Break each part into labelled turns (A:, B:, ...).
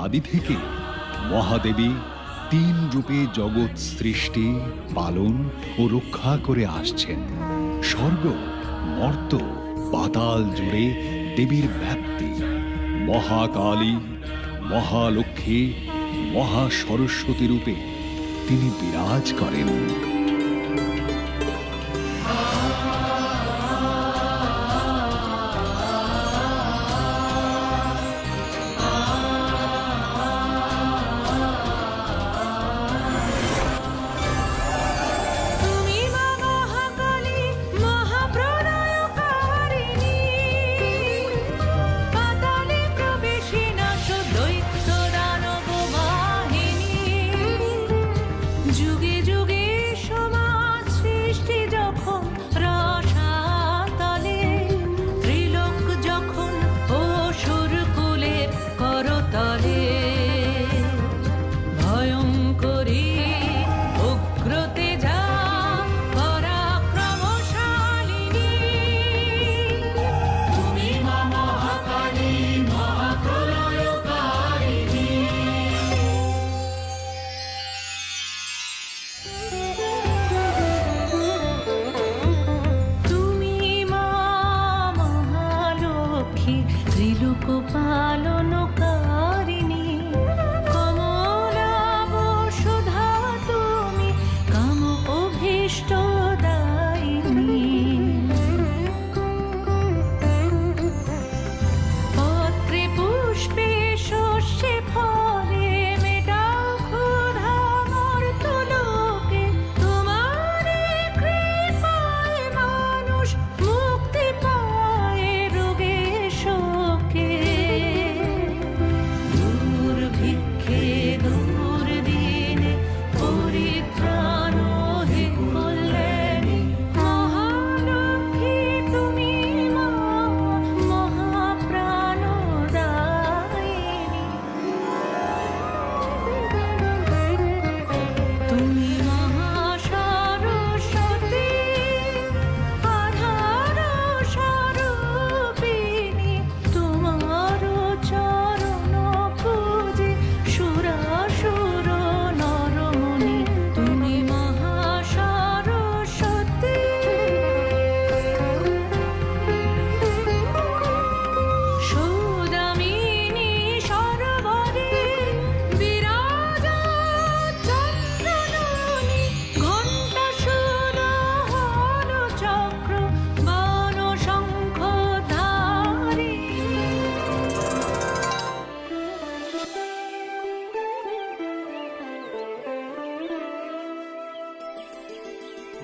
A: আদি থেকে মহাদেবী 3 রূপে জগৎ সৃষ্টি, পালন ও রক্ষা করে আসছেন। স্বর্গ, মর্ত, পাতাল জুড়ে দেবীর ব্যাপ্তি। মহাকালী, মহালক্ষ্মী, মহাসরস্বতী রূপে তিনি বিরাজ করেন।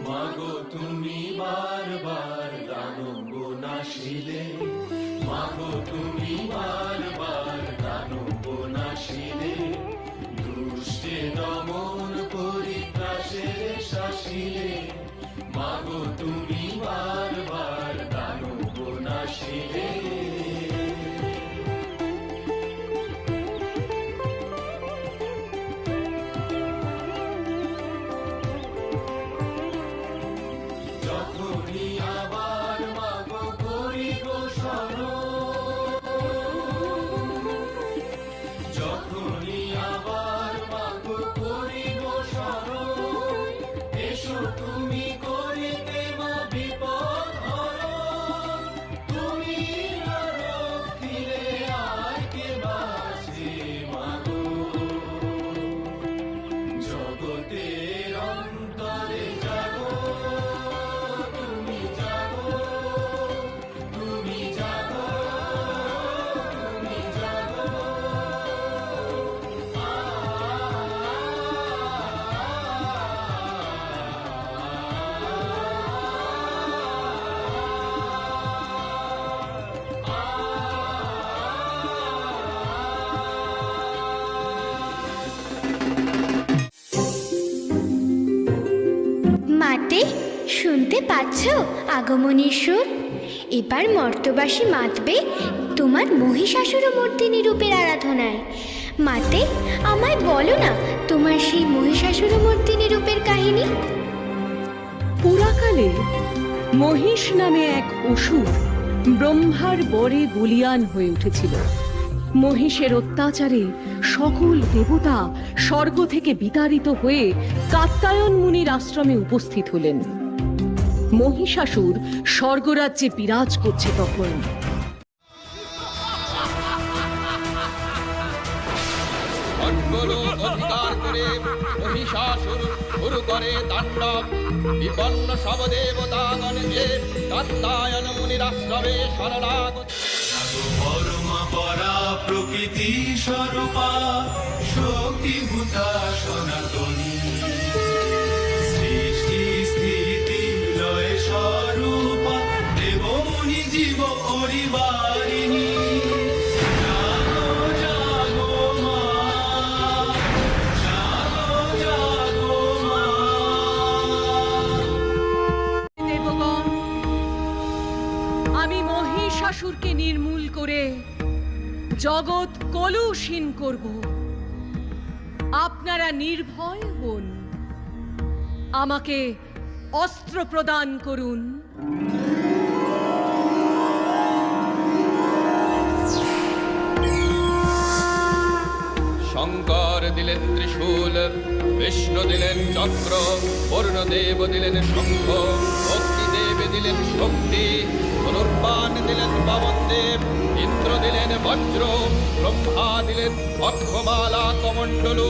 B: মাগো তুমি বারবার দানব নাশিলে, মাগো তুমি বারবার দানব নাশিলে, দুষ্টে দমন পরিত্রাসের শাসিলে, মাগো তুমি বারবার দানব নাশিলে।
C: শুনতে পাচ্ছ আগমনীর সুর? এবার মর্তবাসী মাতবে তোমার মহিষাসুরমর্দিনী রূপের আরাধনায়। মাতে, আমায় বলো না তোমার সেই মহিষাসুরমর্দিনী রূপের কাহিনী।
D: পুরাকালে মহিষ নামে এক অসুর ব্রহ্মার বরে বলিয়ান হয়ে উঠেছিল। মহিষের অত্যাচারে সকল দেবতা স্বর্গ থেকে বিতাড়িত হয়ে কাত্যায়ন মুনির আশ্রমে উপস্থিত হলেন। মহিষাসুর স্বর্গরাজ্যে বিরাজ করছে তখন।
E: স্বর্গলোক অধিকার করে মহিষাসুর শুরু করে তাণ্ডব। বিপন্ন সব দেবতাগণকে কাত্যায়ন মুনির আশ্রমে শরণাগত।
B: পরমা পরা প্রকৃতি স্বরূপা শক্তিভূতা সনাতনী সৃষ্টি স্থিতি লয় স্বরূপা দেবমুনি জীব পরিবারিণী জাগো জাগো মা, জাগো জাগো মা।
D: দেবগণ, আমি মহিষাসুরকে নির্মূল করে জগৎ কলুষহীন করব। আপনারা নির্ভয় হন, আমাকে অস্ত্র প্রদান করুন।
E: শঙ্কর দিলেন ত্রিশূল, বিষ্ণু দিলেন চক্র, বরুণদেব দিলেন শঙ্খ, অগ্নিদেব দিলেন শক্তি, ধনুর্বাণ দিলেন পবনদেব, ইন্দ্র দিলেন বজ্র, ব্রহ্মা দিলেন অক্ষমালা কমণ্ডলু,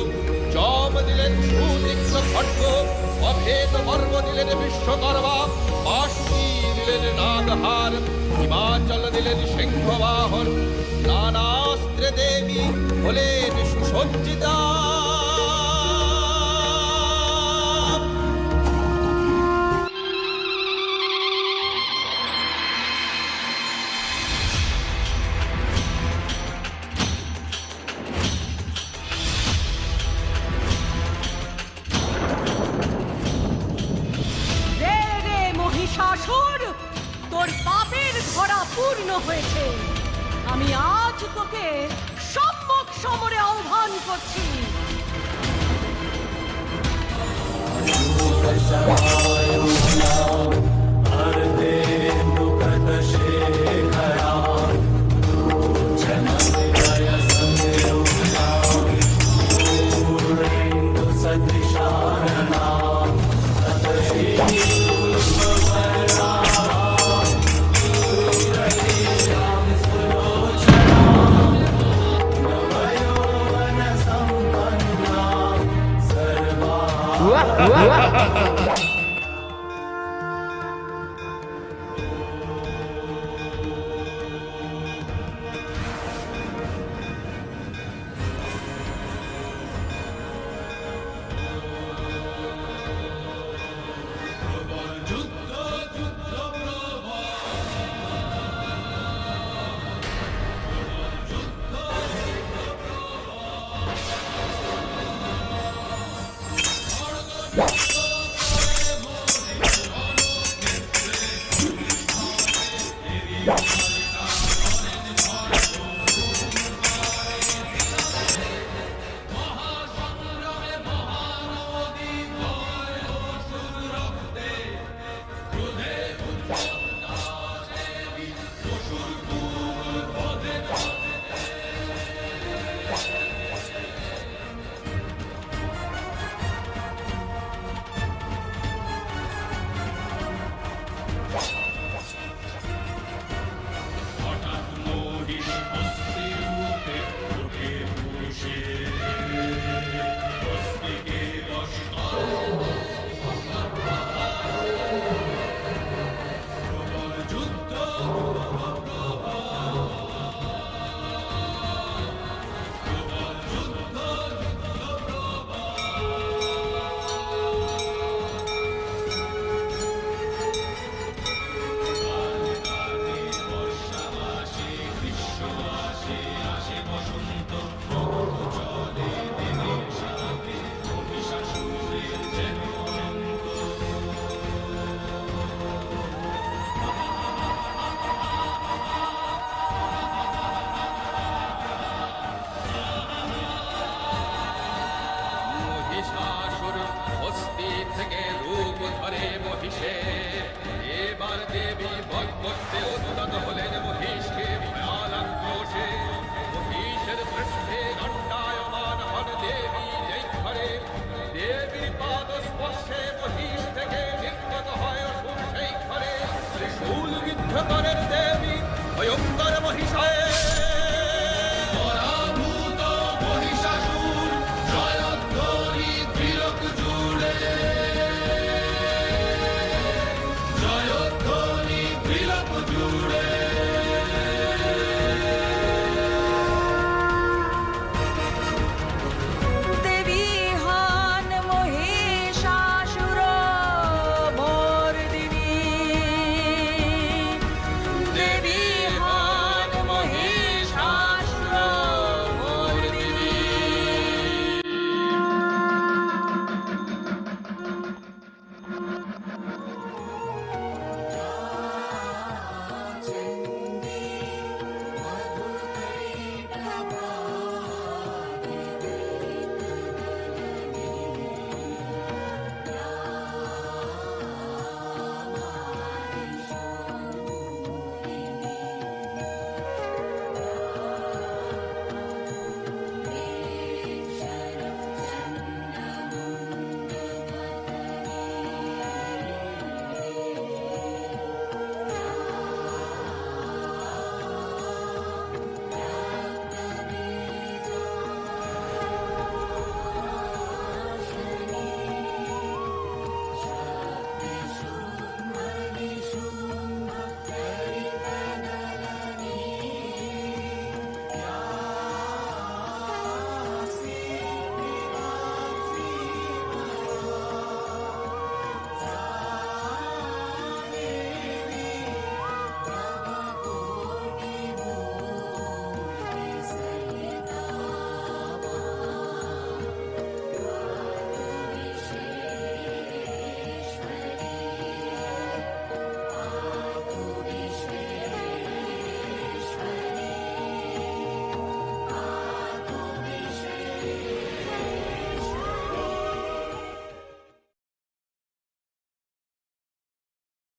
E: যম দিলেন সুতীক্ষ্ণ খড়্গ, অভেদ পর্ব দিলেন বিশ্বকর্মা, বাসুকী দিলেন নাগহার, হিমাচল দিলেন সিংহবাহন, নানাস্ত্রে দেবী হলেন সুসজ্জিতা।
D: রে রে মহিষাসুর, তোর পাপের ধরা পূর্ণ হয়েছে। আমি আজ তোকে সম্মুখ সমরে আহ্বান করছি।
E: থেকে রূপ ধরে মহিষে, এবার দেবী বল করতে উদ্যত